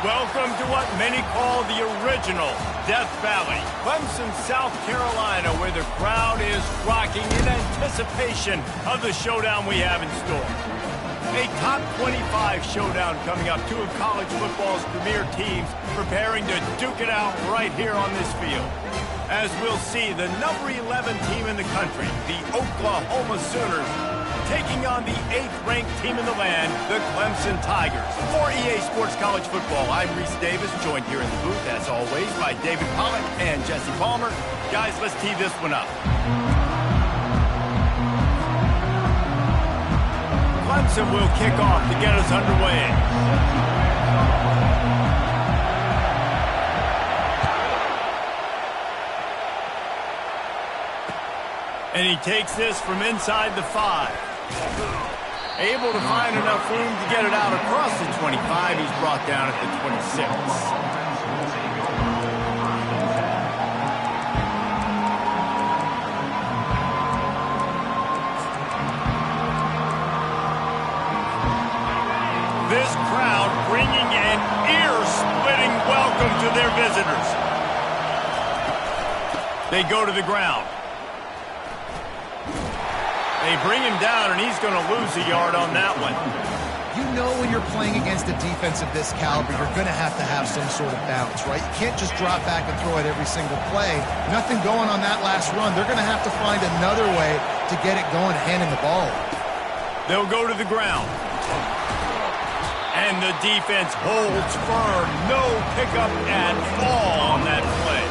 Welcome to what many call the original Death Valley, Clemson, South Carolina, where the crowd is rocking in anticipation of the showdown we have in store. A top 25 showdown coming up, two of college football's premier teams preparing to duke it out right here on this field. As we'll see, the number 11 team in the country, the Oklahoma Sooners, taking on the 8th-ranked team in the land, the Clemson Tigers. For EA Sports College Football, I'm Reese Davis, joined here in the booth, as always, by David Pollack and Jesse Palmer. Guys, let's tee this one up. Clemson will kick off to get us underway. And he takes this from inside the 5. Able to find enough room to get it out across the 25. He's brought down at the 26. This crowd bringing an ear-splitting welcome to their visitors. They go to the ground. They bring him down, and he's going to lose a yard on that one. You know when you're playing against a defense of this caliber, you're going to have some sort of bounce, right? You can't just drop back and throw it every single play. Nothing going on that last run. They're going to have to find another way to get it going, handing the ball. They'll go to the ground. And the defense holds firm. No pickup at all on that play.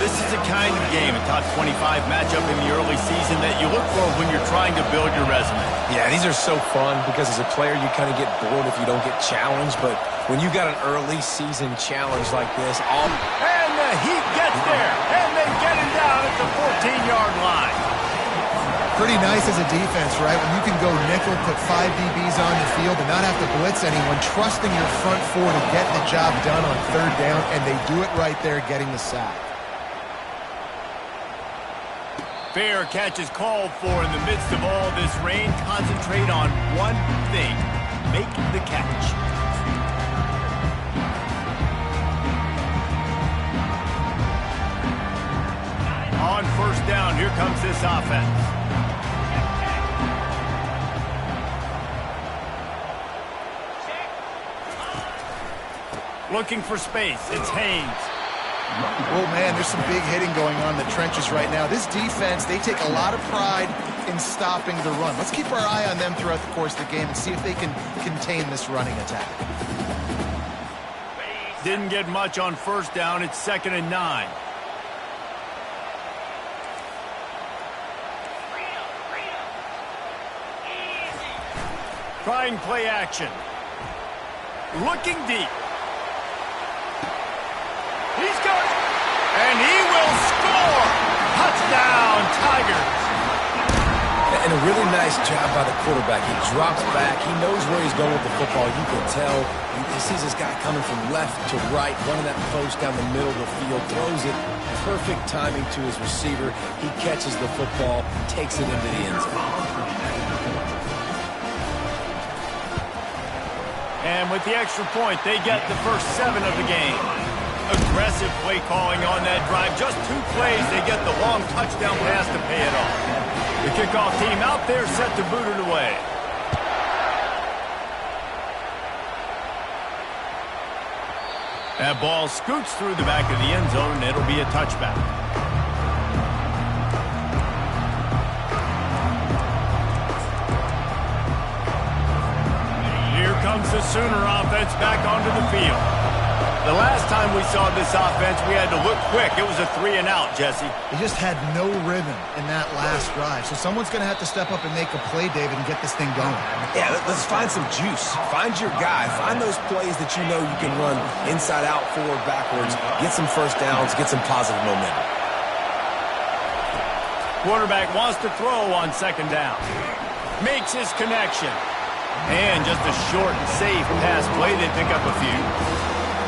This is the kind of game, a top 25 matchup in the early season, that you look for when you're trying to build your resume. Yeah, these are so fun because as a player, you kind of get bored if you don't get challenged. But when you got an early season challenge like this, and the Heat gets there, and they get him down at the 14-yard line. Pretty nice as a defense, right? When you can go nickel, put 5 DBs on the field and not have to blitz anyone, trusting your front four to get the job done on 3rd down, and they do it right there, getting the sack. Fair catch is called for in the midst of all this rain. Concentrate on one thing: make the catch. On 1st down, here comes this offense. Looking for space. It's Haynes. Oh, man, there's some big hitting going on in the trenches right now. This defense, they take a lot of pride in stopping the run. Let's keep our eye on them throughout the course of the game and see if they can contain this running attack. Didn't get much on 1st down. It's 2nd and 9. Trying play action. Looking deep. He's got it. And he will score. Touchdown, Tigers. and a really nice job by the quarterback. He drops back. He knows where he's going with the football. You can tell. He sees this guy coming from left to right, running that post down the middle of the field, throws it. Perfect timing to his receiver. He catches the football, takes it into the end zone. And with the extra point, they get the first 7 of the game. Aggressive play calling on that drive. Just 2 plays, they get the long touchdown pass to pay it off. The kickoff team out there set to boot it away. That ball scoots through the back of the end zone, and it'll be a touchback. Here comes the Sooner offense back onto the field. The last time we saw this offense, we had to look quick. It was a 3-and-out, Jesse. They just had no rhythm in that last drive. So someone's going to have to step up and make a play, David, and get this thing going. Yeah, let's find some juice. Find your guy. Find those plays that you know you can run inside out, forward, backwards. Get some first downs. Get some positive momentum. Quarterback wants to throw on 2nd down. Makes his connection. And just a short and safe pass play. They pick up a few.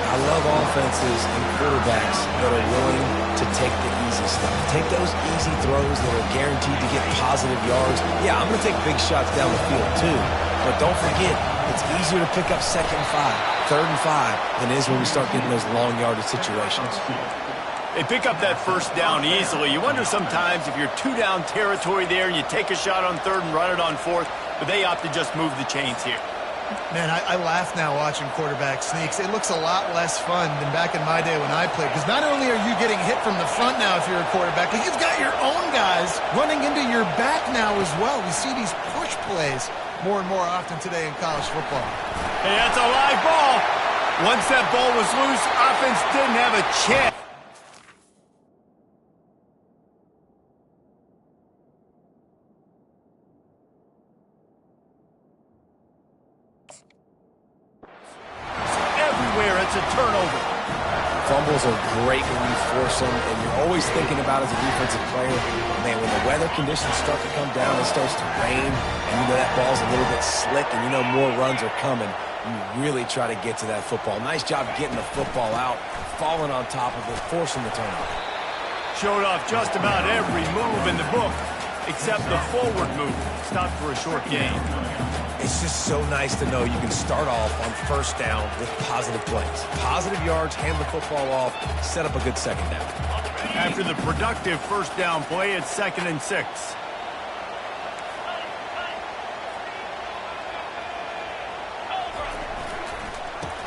I love offenses and quarterbacks that are willing to take the easy stuff. Take those easy throws that are guaranteed to get positive yards. Yeah, I'm going to take big shots down the field too. But don't forget, it's easier to pick up 2nd and 5. 3rd and 5 than it is when we start getting those long yardage situations. They pick up that first down easily. You wonder sometimes if you're 2-down territory there and you take a shot on 3rd and run it on 4th, but they opt to just move the chains here. Man, I laugh now watching quarterback sneaks. It looks a lot less fun than back in my day when I played, because not only are you getting hit from the front now if you're a quarterback, but you've got your own guys running into your back now as well. We see these push plays more and more often today in college football. Hey, that's a live ball. Once that ball was loose, offense didn't have a chance. It's a turnover. Fumbles are great when you force them, and you're always thinking about as a defensive player, man, when the weather conditions start to come down, it starts to rain, and you know that ball's a little bit slick, and you know more runs are coming, you really try to get to that football. Nice job getting the football out, falling on top of it, forcing the turnover. Showed off just about every move in the book, except the forward move. Stopped for a short gain. It's just so nice to know you can start off on 1st down with positive plays. Positive yards, hand the football off, set up a good 2nd down. After the productive 1st down play, it's 2nd and 6.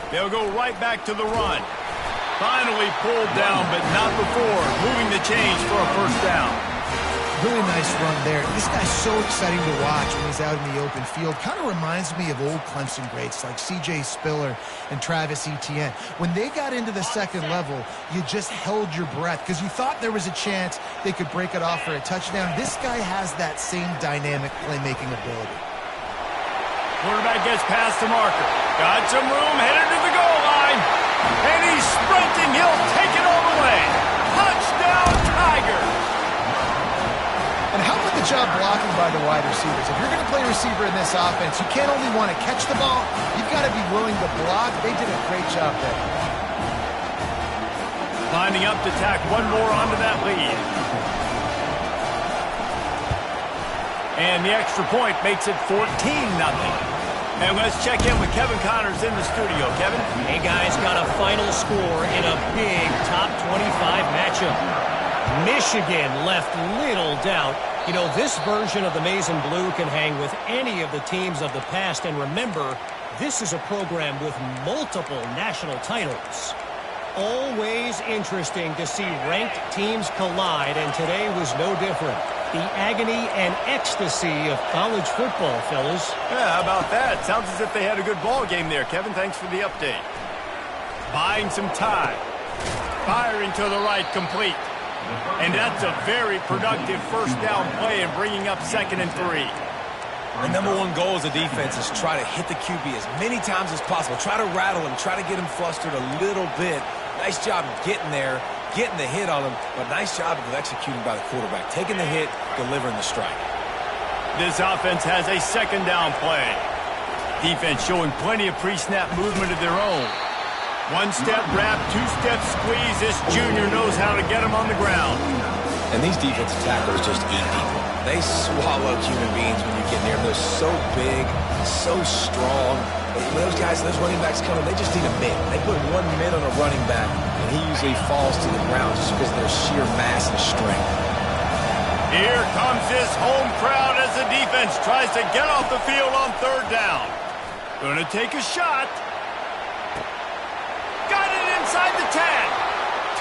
They'll go right back to the run. Finally pulled down, but not before moving the chains for a 1st down. Really nice run there. This guy's so exciting to watch when he's out in the open field. Kind of reminds me of old Clemson greats like C.J. Spiller and Travis Etienne. When they got into the 2nd level, you just held your breath because you thought there was a chance they could break it off for a touchdown. This guy has that same dynamic playmaking ability. Quarterback gets past the marker. Got some room, headed to the goal line. And he's sprinting. He'll take it all the way. Touchdown, Tigers. And how about the job blocking by the wide receivers? If you're going to play receiver in this offense, you can't only want to catch the ball, you've got to be willing to block. They did a great job there. Lining up to tack one more onto that lead. And the extra point makes it 14-0. And let's check in with Kevin Connors in the studio. Kevin? Hey, guys, got a final score in a big top 25 matchup. Michigan left little doubt. You know, this version of the Maize and Blue can hang with any of the teams of the past. And remember, this is a program with multiple national titles. Always interesting to see ranked teams collide, and today was no different. The agony and ecstasy of college football, fellas. Yeah, how about that? Sounds as if they had a good ball game there, Kevin. Thanks for the update. Buying some time. Firing to the right, complete. And that's a very productive 1st down play and bringing up 2nd and 3. The #1 goal as a defense is try to hit the QB as many times as possible. Try to rattle him, try to get him flustered a little bit. Nice job getting there, getting the hit on him, but nice job of executing by the quarterback. Taking the hit, delivering the strike. This offense has a 2nd down play. Defense showing plenty of pre-snap movement of their own. 1-step wrap, 2-step squeeze. This junior knows how to get him on the ground. And these defensive tackles just eat people. They swallow human beings when you get near them. They're so big, so strong. Those guys, those running backs coming, they just need a mid. They put one mid on a running back, and he usually falls to the ground just because of their sheer mass and strength. Here comes this home crowd as the defense tries to get off the field on 3rd down. Gonna take a shot. Got it inside the 10.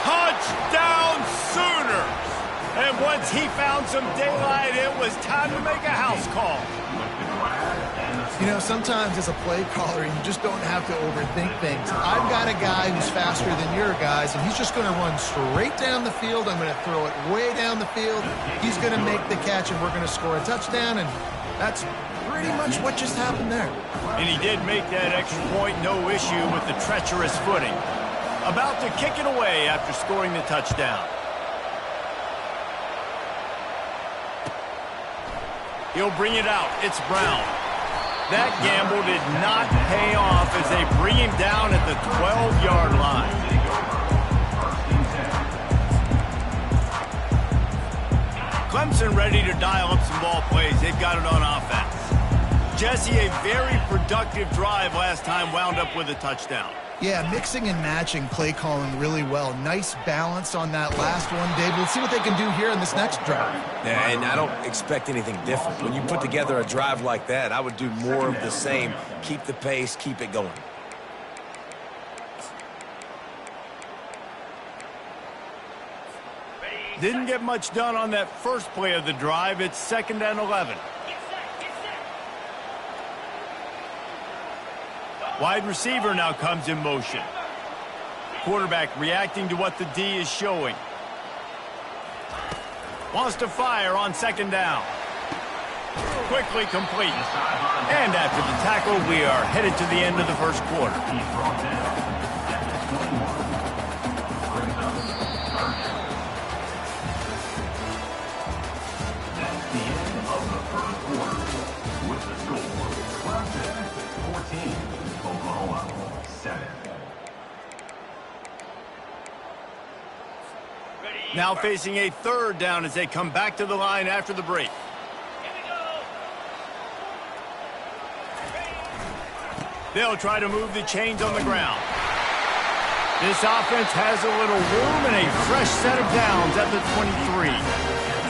Touchdown Sooners. And once he found some daylight, it was time to make a house call. You know, sometimes as a play caller, you just don't have to overthink things. I've got a guy who's faster than your guys, and he's just going to run straight down the field. I'm going to throw it way down the field. He's going to make the catch, and we're going to score a touchdown, and that's pretty much what just happened there. And he did make that extra point, no issue with the treacherous footing. About to kick it away after scoring the touchdown. He'll bring it out. It's Brown. That gamble did not pay off as they bring him down at the 12-yard line. Clemson ready to dial up some ball plays. They've got it on offense. Jesse, a very productive drive last time wound up with a touchdown. Yeah, mixing and matching play calling really well. Nice balance on that last one, Dave. Let's see what they can do here in this next drive. Yeah, and I don't expect anything different. When you put together a drive like that, I would do more of the same. Keep the pace, keep it going. Didn't get much done on that first play of the drive. It's 2nd and 11. Wide receiver now comes in motion. Quarterback reacting to what the D is showing. Wants to fire on 2nd down. Quickly complete. And after the tackle, we are headed to the end of the first quarter. Now facing a 3rd down as they come back to the line after the break. They'll try to move the chains on the ground. This offense has a little room and a fresh set of downs at the 23.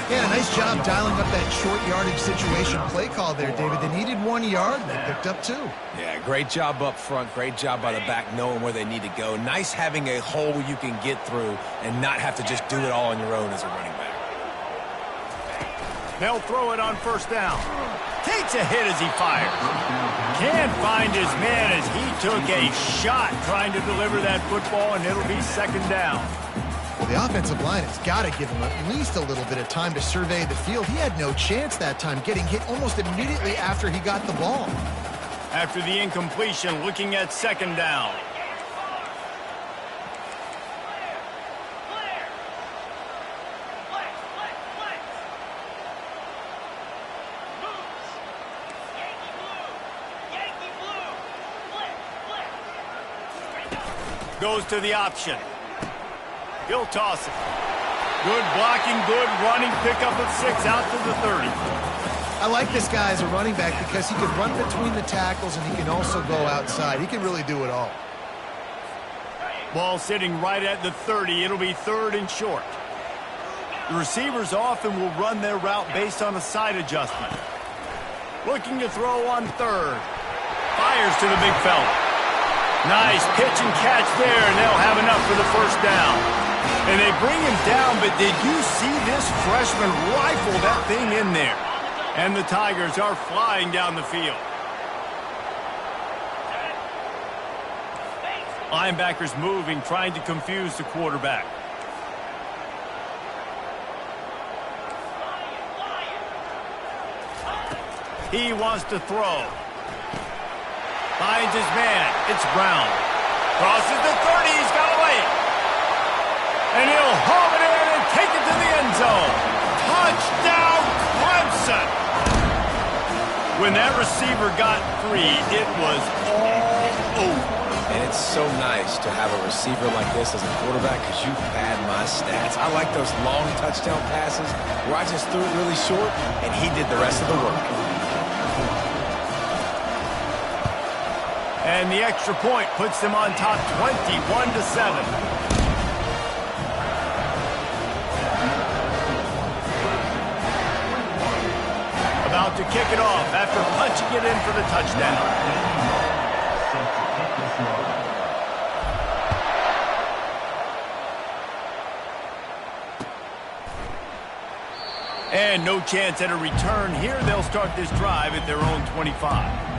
Yeah, nice job dialing up that short yardage situation play call there, David. They needed 1 yard, and they picked up 2. Yeah, great job up front. Great job by the back knowing where they need to go. Nice having a hole you can get through and not have to just do it all on your own as a running back. They'll throw it on 1st down. Takes a hit as he fires. Can't find his man as he took a shot trying to deliver that football, and it'll be 2nd down. Well, the offensive line has got to give him at least a little bit of time to survey the field. He had no chance that time, getting hit almost immediately after he got the ball. After the incompletion, looking at 2nd down. Goes to the option. He'll toss it. Good blocking, good running, pickup of 6 out to the 30. I like this guy as a running back because he can run between the tackles and he can also go outside. He can really do it all. Ball sitting right at the 30. It'll be 3rd and short. The receivers often will run their route based on a side adjustment. Looking to throw on 3rd. Fires to the big fella. Nice pitch and catch there, and they'll have enough for the 1st down. And they bring him down, but did you see this freshman rifle that thing in there? And the Tigers are flying down the field. Linebackers moving, trying to confuse the quarterback. He wants to throw. Finds his man. It's Brown. Crosses the 30. He's got away. And he'll haul it in and take it to the end zone. Touchdown, Clemson. When that receiver got free, it was all over. And it's so nice to have a receiver like this as a quarterback because you pad my stats. I like those long touchdown passes where I just threw it really short and he did the rest of the work. And the extra point puts them on top 21-7. About to kick it off after punching it in for the touchdown. And no chance at a return here. They'll start this drive at their own 25.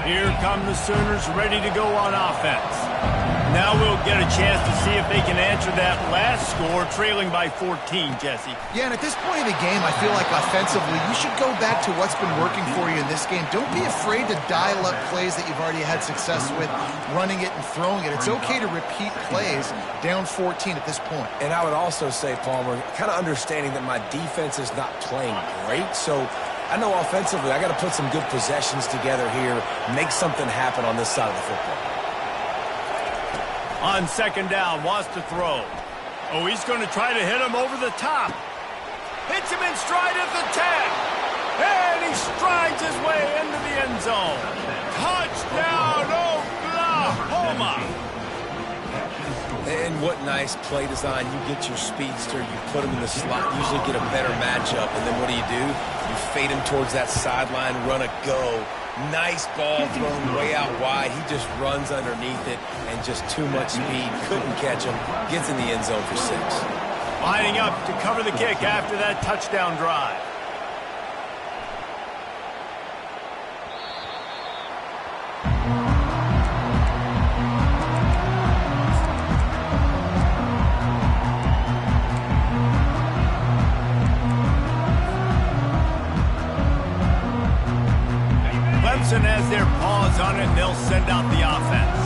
Here come the Sooners ready to go on offense. Now we'll get a chance to see if they can answer that last score, trailing by 14, Jesse. Yeah, and at this point in the game, I feel like offensively, you should go back to what's been working for you in this game. Don't be afraid to dial up plays that you've already had success with, running it and throwing it. It's okay to repeat plays down 14 at this point. And I would also say, Palmer, kind of understanding that my defense is not playing great, so I know offensively I got to put some good possessions together here, make something happen on this side of the football. On 2nd down, wants to throw. Oh, he's going to try to hit him over the top. Hits him in stride at the 10. And he strides his way into the end zone. Touchdown, Oklahoma! And what nice play design. You get your speedster, you put him in the slot, usually get a better matchup. And then what do? You fade him towards that sideline, run a go. Nice ball thrown way out wide. He just runs underneath it and just too much speed. Couldn't catch him. Gets in the end zone for 6. Lining up to cover the kick after that touchdown drive. Clemson has their paws on it, and they'll send out the offense.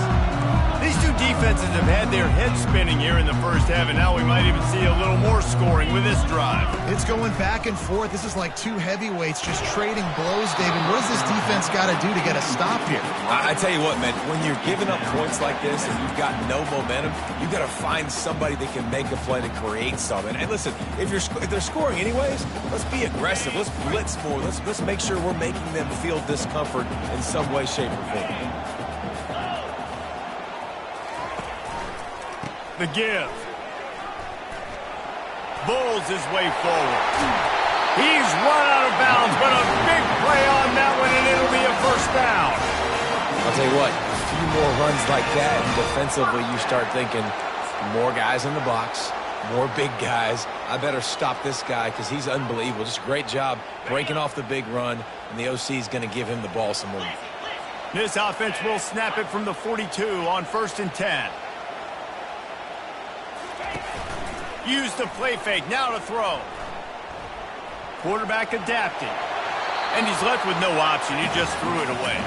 These two defenses have had their heads spinning here in the first half, and now we might even see a little more scoring with this drive. It's going back and forth. This is like two heavyweights just trading blows, David. What does this defense got to do to get a stop here? I tell you what, man, when you're giving up points like this and you've got no momentum, you've got to find somebody that can make a play to create something. And listen, if they're scoring anyways, let's be aggressive. Let's blitz more. Let's make sure we're making them feel discomfort in some way, shape, or form. The give. Bulls his way forward. He's run out of bounds, but a big play on that one, and it'll be a first down. I'll tell you what, a few more runs like that, and defensively you start thinking, more guys in the box, more big guys. I better stop this guy because he's unbelievable. Just a great job breaking off the big run, and the OC is going to give him the ball some more. This offense will snap it from the 42 on 1st and 10. Use the play fake, now to throw. Quarterback adapting. And he's left with no option, he just threw it away.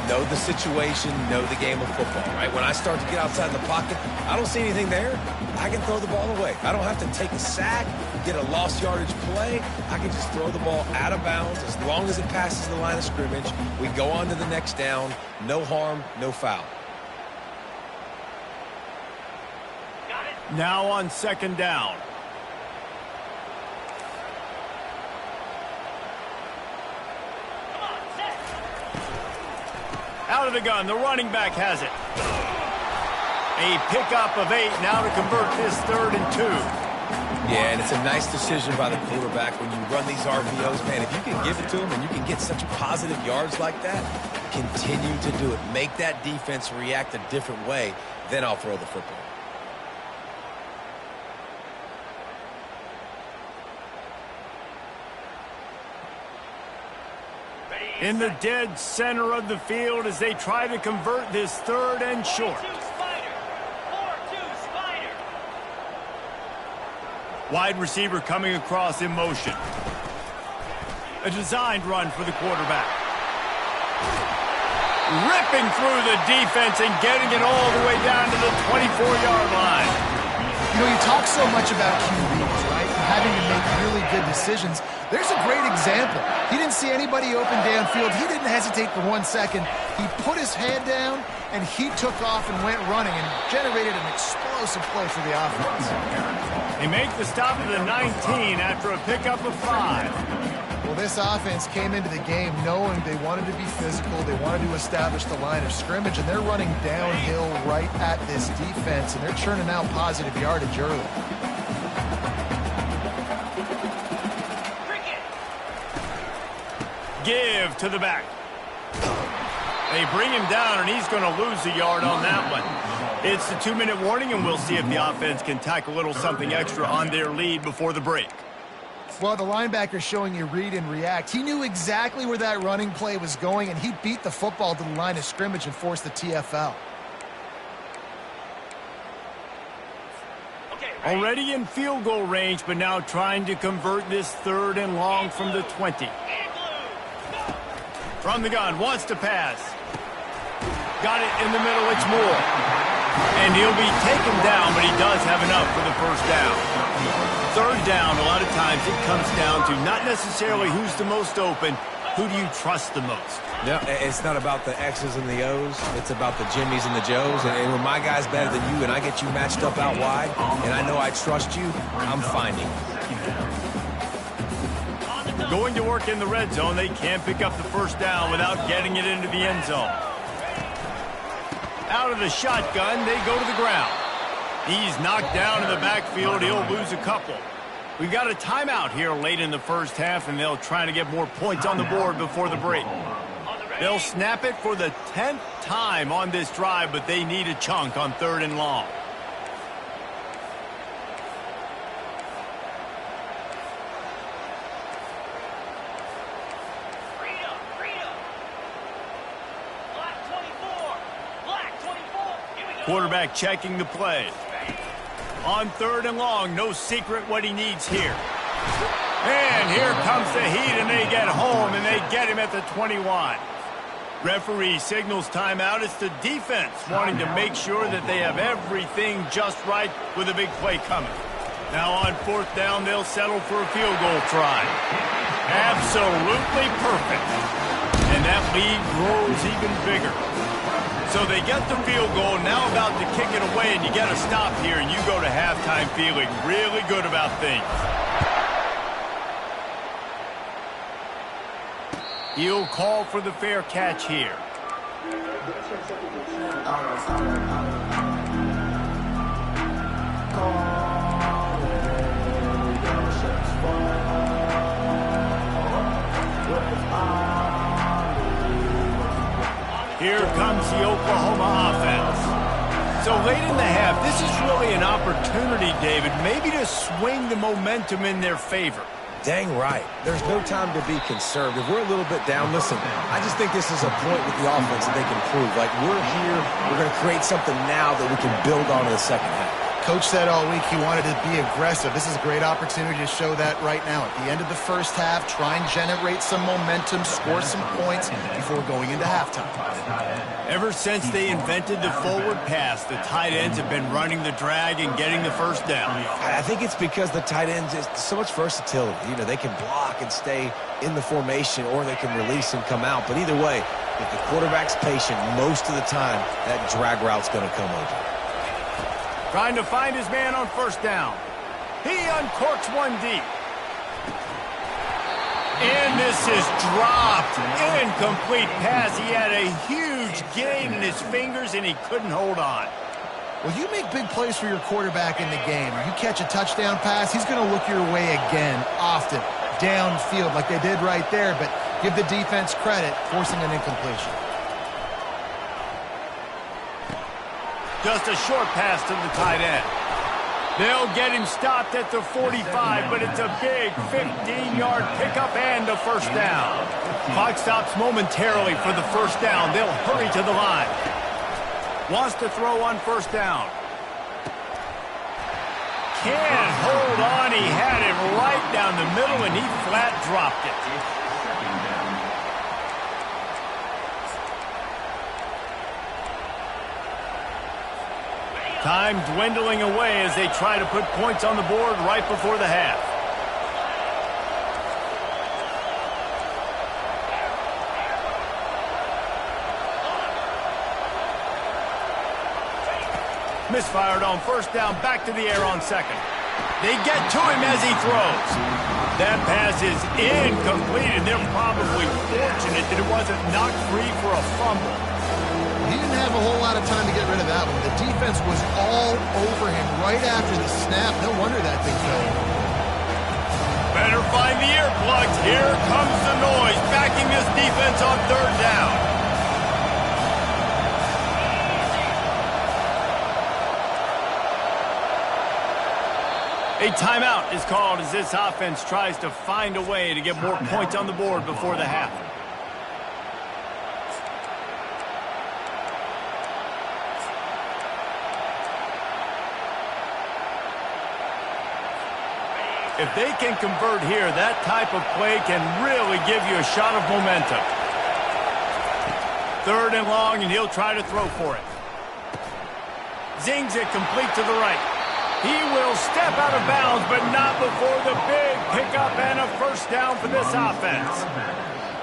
Know the situation, know the game of football, right? When I start to get outside the pocket, I don't see anything there, I can throw the ball away. I don't have to take a sack, get a lost yardage play. I can just throw the ball out of bounds as long as it passes the line of scrimmage. We go on to the next down, no harm, no foul. Now on 2nd down. Out of the gun, the running back has it. A pickup of 8 now to convert this 3rd and 2. Yeah, and it's a nice decision by the quarterback when you run these RPOs, man. If you can give it to him and you can get such positive yards like that, continue to do it. Make that defense react a different way, then I'll throw the football. In the dead center of the field as they try to convert this 3rd and short. Wide receiver coming across in motion. A designed run for the quarterback. Ripping through the defense and getting it all the way down to the 24-yard line. You know, you talk so much about QBs, right? And having to make really good decisions. There's a great example. He didn't see anybody open downfield. He didn't hesitate for 1 second. He put his head down, and he took off and went running and generated an explosive play for the offense. They make the stop at the 19 after a pickup of 5. Well, this offense came into the game knowing they wanted to be physical. They wanted to establish the line of scrimmage, and they're running downhill right at this defense, and they're churning out positive yardage early. Give to the back. They bring him down, and he's going to lose a yard on that one. It's the 2-minute warning, and we'll see if the offense can tack a little something extra on their lead before the break. Well, the linebacker's showing you read and react. He knew exactly where that running play was going, and he beat the football to the line of scrimmage and forced the TFL. Already in field goal range, but now trying to convert this 3rd and long from the 20. From the gun, wants to pass. Got it in the middle, it's Moore. And he'll be taken down, but he does have enough for the first down. 3rd down, a lot of times it comes down to not necessarily who's the most open, who do you trust the most? No, it's not about the X's and the O's. It's about the Jimmys and the Joes. And when my guy's better than you and I get you matched up out wide, and I know I trust you, I'm finding you. Going to work in the red zone, they can't pick up the first down without getting it into the end zone. Out of the shotgun, they go to the ground. He's knocked down in the backfield. He'll lose a couple. We've got a timeout here late in the first half, and they'll try to get more points on the board before the break. They'll snap it for the 10th time on this drive, but they need a chunk on 3rd and long. Quarterback checking the play. On 3rd and long, no secret what he needs here. And here comes the heat, and they get home, and they get him at the 21. Referee signals timeout. It's the defense wanting to make sure that they have everything just right with a big play coming. Now on 4th down, they'll settle for a field goal try. Absolutely perfect. And that lead grows even bigger. So they get the field goal, now about to kick it away, and you get a stop here, and you go to halftime feeling really good about things. He'll call for the fair catch here. Here comes the Oklahoma offense. So late in the half, this is really an opportunity, David, maybe to swing the momentum in their favor. Dang right. There's no time to be conservative. We're a little bit down. Listen, I just think this is a point with the offense that they can prove. Like, we're here, we're going to create something now that we can build on in the second half. Coach said all week he wanted to be aggressive. This is a great opportunity to show that right now. At the end of the first half, try and generate some momentum, score some points before going into halftime. Ever since they invented the forward pass, the tight ends have been running the drag and getting the first down. I think it's because the tight ends is so much versatility. You know, they can block and stay in the formation, or they can release and come out. But either way, if the quarterback's patient, most of the time, that drag route's going to come over. Trying to find his man on 1st down. He uncorks one deep. And this is dropped. Incomplete pass. He had a huge gain in his fingers, and he couldn't hold on. Well, you make big plays for your quarterback in the game. You catch a touchdown pass, he's going to look your way again, often, downfield like they did right there. But give the defense credit, forcing an incompletion. Just a short pass to the tight end. They'll get him stopped at the 45, but it's a big 15-yard pickup and a 1st down. Clock stops momentarily for the 1st down. They'll hurry to the line. Wants to throw on 1st down. Can't hold on. He had it right down the middle, and he flat dropped it. Time dwindling away as they try to put points on the board right before the half. Misfired on 1st down, back to the air on 2nd. They get to him as he throws. That pass is incomplete, and they're probably fortunate that it wasn't knocked free for a fumble. He didn't have a whole lot of time to get rid of that one. The defense was all over him right after the snap. No wonder that thing fell. Better find the earplugs. Here comes the noise, backing this defense on 3rd down. A timeout is called as this offense tries to find a way to get more points on the board before the half. If they can convert here, that type of play can really give you a shot of momentum. 3rd and long, and he'll try to throw for it. Zings it complete to the right. He will step out of bounds, but not before the big pickup and a 1st down for this offense.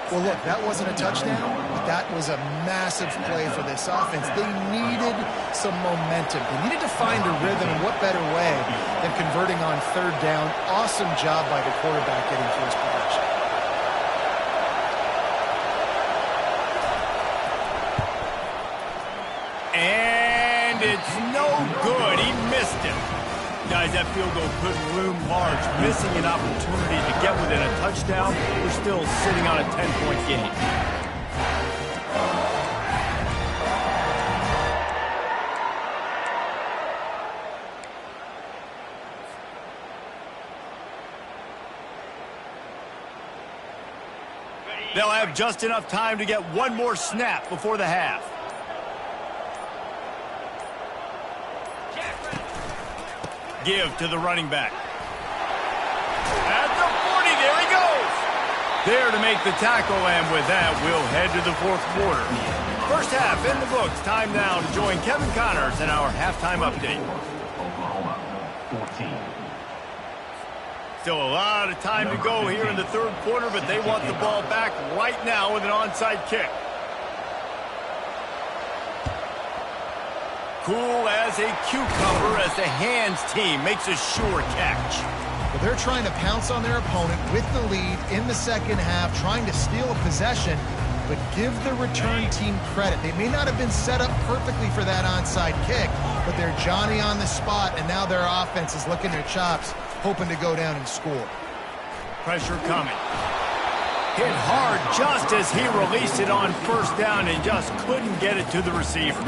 Well, look, that wasn't a touchdown, but that was a massive play for this offense. They needed some momentum. They needed to find a rhythm, and what better way than converting on 3rd down. Awesome job by the quarterback getting to his production. And it's no good. He missed it. Guys, that field goal could loom large. Missing an opportunity to get within a touchdown. We're still sitting on a 10-point game. They'll have just enough time to get one more snap before the half. Give to the running back. At the 40, there he goes. There to make the tackle, and with that, we'll head to the fourth quarter. First half in the books. Time now to join Kevin Connors in our halftime update. Still a lot of time to go here in the third quarter, but they want the ball back right now with an onside kick. Cool as a cucumber as the hands team makes a sure catch. Well, they're trying to pounce on their opponent with the lead in the second half, trying to steal a possession, but give the return team credit. They may not have been set up perfectly for that onside kick, but they're Johnny on the spot, and now their offense is licking their chops, hoping to go down and score. Pressure coming. Hit hard just as he released it on first down and just couldn't get it to the receiver.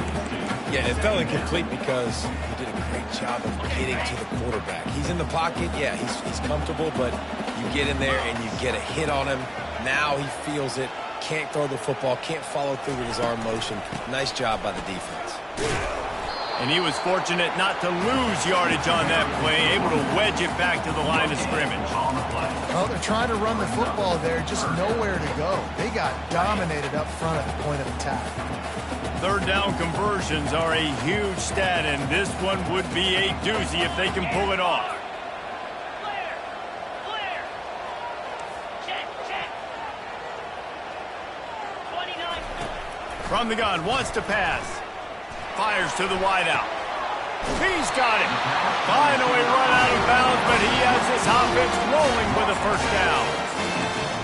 Yeah, it fell incomplete because he did a great job of getting to the quarterback. He's in the pocket, yeah, he's comfortable, but you get in there and you get a hit on him. Now he feels it, can't throw the football, can't follow through with his arm motion. Nice job by the defense. And he was fortunate not to lose yardage on that play, able to wedge it back to the line of scrimmage. Well, they're trying to run the football there, just nowhere to go. They got dominated up front at the point of attack. Third down conversions are a huge stat, and this one would be a doozy if they can pull it off. From the gun, wants to pass. Fires to the wideout. He's got it. Finally run out of bounds, but he has this offense rolling with a first down.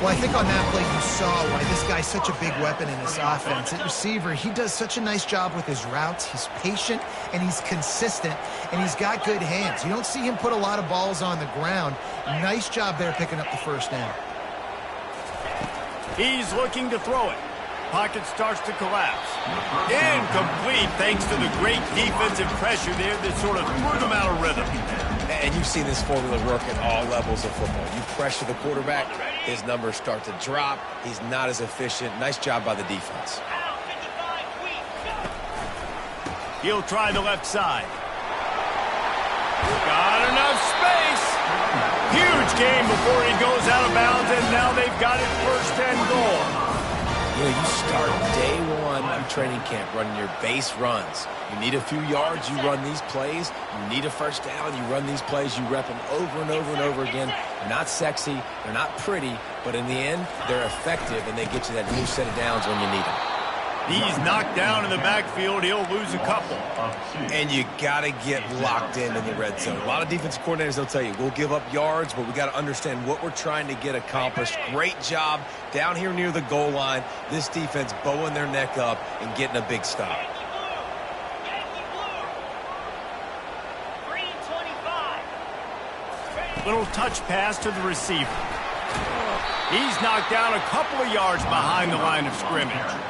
Well, I think on that play you saw why this guy's such a big weapon in this offense. At receiver, he does such a nice job with his routes. He's patient, and he's consistent, and he's got good hands. You don't see him put a lot of balls on the ground. Nice job there picking up the first down. He's looking to throw it. Pocket starts to collapse. Incomplete thanks to the great defensive pressure there that sort of threw them out of rhythm. And you've seen this formula work at all levels of football. You pressure the quarterback, his numbers start to drop. He's not as efficient. Nice job by the defense. He'll try the left side. Got enough space. Huge game before he goes out of bounds, and now they've got it first and goal. You know, you start day one of training camp running your base runs. You need a few yards, you run these plays. You need a first down, you run these plays. You rep them over and over and over again. They're not sexy, they're not pretty, but in the end, they're effective, and they get you that new set of downs when you need them. He's knocked down in the backfield. He'll lose a couple. And you got to get locked in the red zone. A lot of defensive coordinators, they'll tell you, we'll give up yards, but we got to understand what we're trying to get accomplished. Great job down here near the goal line. This defense bowing their neck up and getting a big stop. Little touch pass to the receiver. He's knocked down a couple of yards behind the line of scrimmage.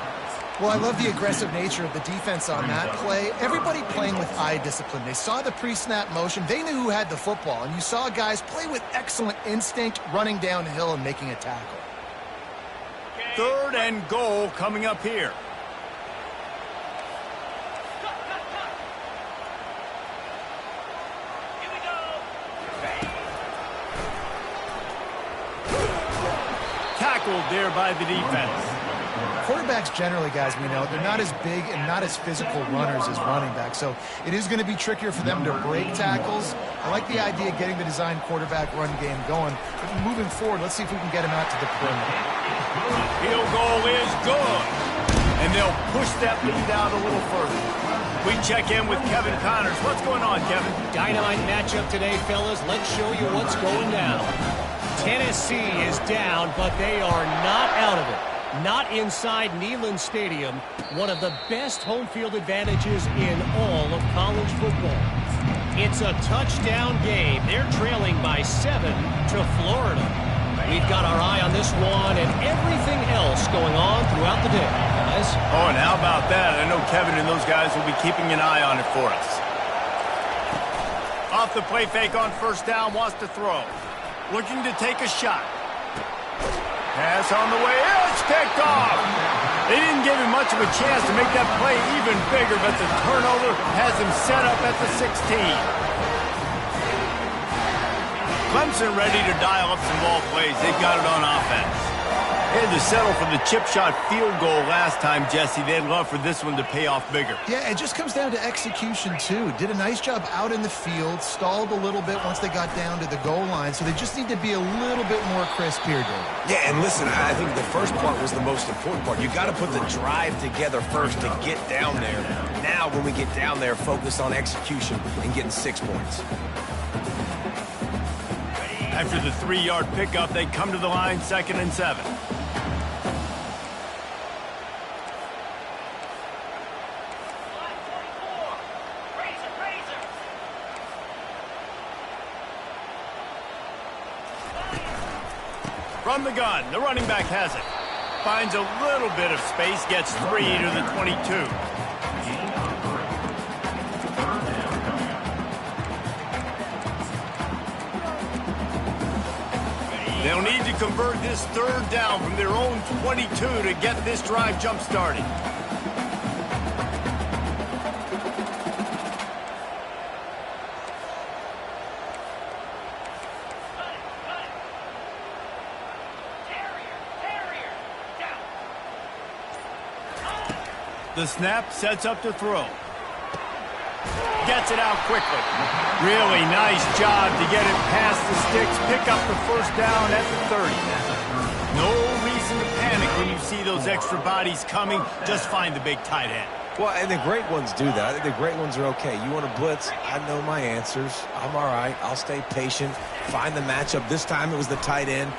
Well, I love the aggressive nature of the defense on that play. Everybody playing with eye discipline. They saw the pre-snap motion. They knew who had the football. And you saw guys play with excellent instinct, running downhill and making a tackle. Third and goal coming up here. Tackled there by the defense. Quarterbacks generally, guys, we know, they're not as big and not as physical runners as running backs, so it is going to be trickier for them to break tackles. I like the idea of getting the design quarterback run game going, but moving forward, let's see if we can get him out to the perimeter. Field goal is good, and they'll push that lead out a little further. We check in with Kevin Connors. What's going on, Kevin? Dynamite matchup today, fellas. Let's show you what's going down. Tennessee is down, but they are not out of it. Not inside Neyland Stadium, one of the best home field advantages in all of college football. It's a touchdown game. They're trailing by 7 to Florida. We've got our eye on this one and everything else going on throughout the day, guys. Oh, and how about that? I know Kevin and those guys will be keeping an eye on it for us. Off the play fake on first down, wants to throw. Looking to take a shot. Pass on the way. It's picked off. They didn't give him much of a chance to make that play even bigger, but the turnover has him set up at the 16. Clemson ready to dial up some ball plays. They've got it on offense. They had to settle for the chip shot field goal last time, Jesse. They'd love for this one to pay off bigger. Yeah, it just comes down to execution, too. Did a nice job out in the field, stalled a little bit once they got down to the goal line, so they just need to be a little bit more crisp here, Dave. Yeah, and listen, I think the first part was the most important part. You got to put the drive together first to get down there. Now, when we get down there, focus on execution and getting 6 points. After the 3-yard pickup, they come to the line 2nd and 7. From the gun, the running back has it. Finds a little bit of space, gets 3 to the 22. They'll need to convert this 3rd down from their own 22 to get this drive jump-started. The snap sets up to throw. Gets it out quickly. Really nice job to get it past the sticks, pick up the first down at the 30. No reason to panic when you see those extra bodies coming. Just find the big tight end. Well, and the great ones do that. I think the great ones are okay. You want to blitz? I know my answers. I'm all right. I'll stay patient. Find the matchup. This time it was the tight end.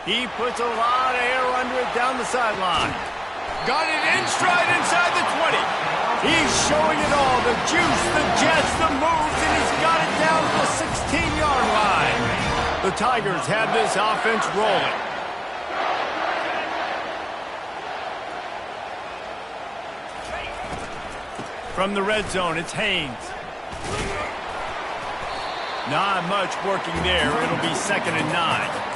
He puts a lot of air under it down the sideline. Got it in stride inside the 20. He's showing it all. The juice, the jets, the moves, and he's got it down to the 16-yard line. The Tigers have this offense rolling. From the red zone, it's Haynes. Not much working there. It'll be 2nd and 9.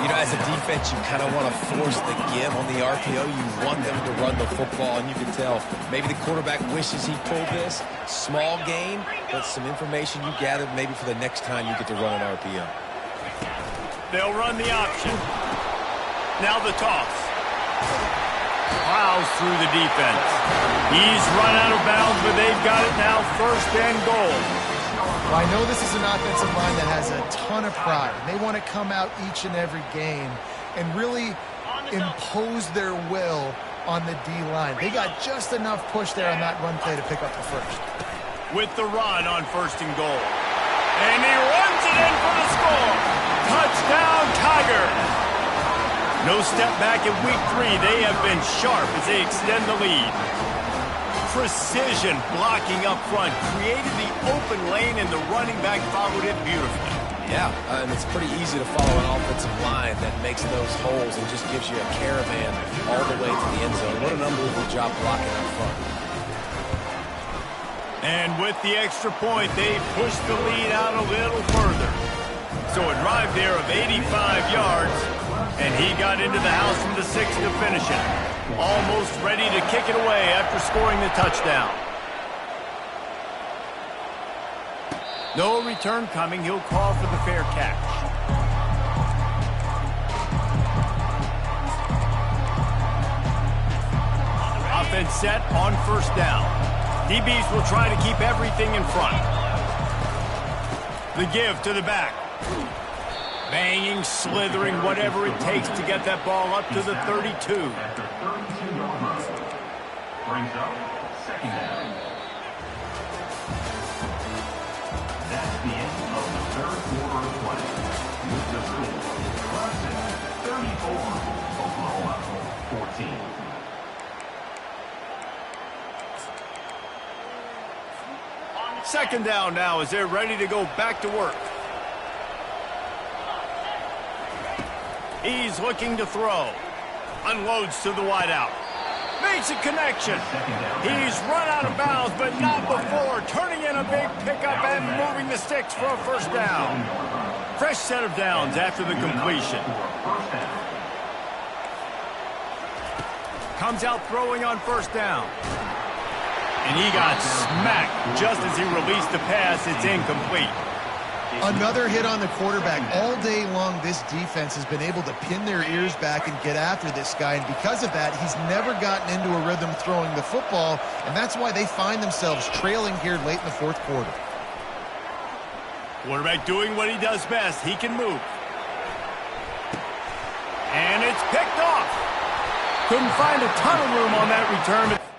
You know, as a defense, you kind of want to force the give on the RPO. You want them to run the football, and you can tell maybe the quarterback wishes he pulled this. Small gain, but some information you gathered maybe for the next time you get to run an RPO. They'll run the option. Now the toss. Plows through the defense. He's run out of bounds, but they've got it now 1st and goal. Well, I know this is an offensive line that has a ton of pride. They want to come out each and every game and really impose their will on the D-line. They got just enough push there on that run play to pick up the first. With the run on 1st and goal. And he runs it in for the score. Touchdown, Tigers. No step back in week 3. They have been sharp as they extend the lead. Precision blocking up front. Created the open lane, and the running back followed it beautifully. Yeah, and it's pretty easy to follow an offensive line that makes those holes and just gives you a caravan all the way to the end zone. What an unbelievable job blocking up front. And with the extra point, they pushed the lead out a little further. So a drive there of 85 yards, and he got into the house from the 6 to finish it. Almost ready to kick it away after scoring the touchdown. No return coming. He'll call for the fair catch. Offense set on 1st down. DBs will try to keep everything in front. The give to the back. Banging, slithering, whatever it takes to get that ball up to the 32. Brings up 2nd down. That's the end of the 3rd quarter of play. With the score, Clemson 34, Oklahoma 14. Second down now as they're ready to go back to work. He's looking to throw. Unloads to the wideout. Makes a connection. He's run out of bounds, but not before turning in a big pickup and moving the sticks for a first down. Fresh set of downs after the completion. Comes out throwing on first down. And he got smacked just as he released the pass. It's incomplete. Another hit on the quarterback. All day long, this defense has been able to pin their ears back and get after this guy, and because of that, he's never gotten into a rhythm throwing the football, and that's why they find themselves trailing here late in the fourth quarter. Quarterback doing what he does best. He can move. And it's picked off. Couldn't find a ton of room on that return.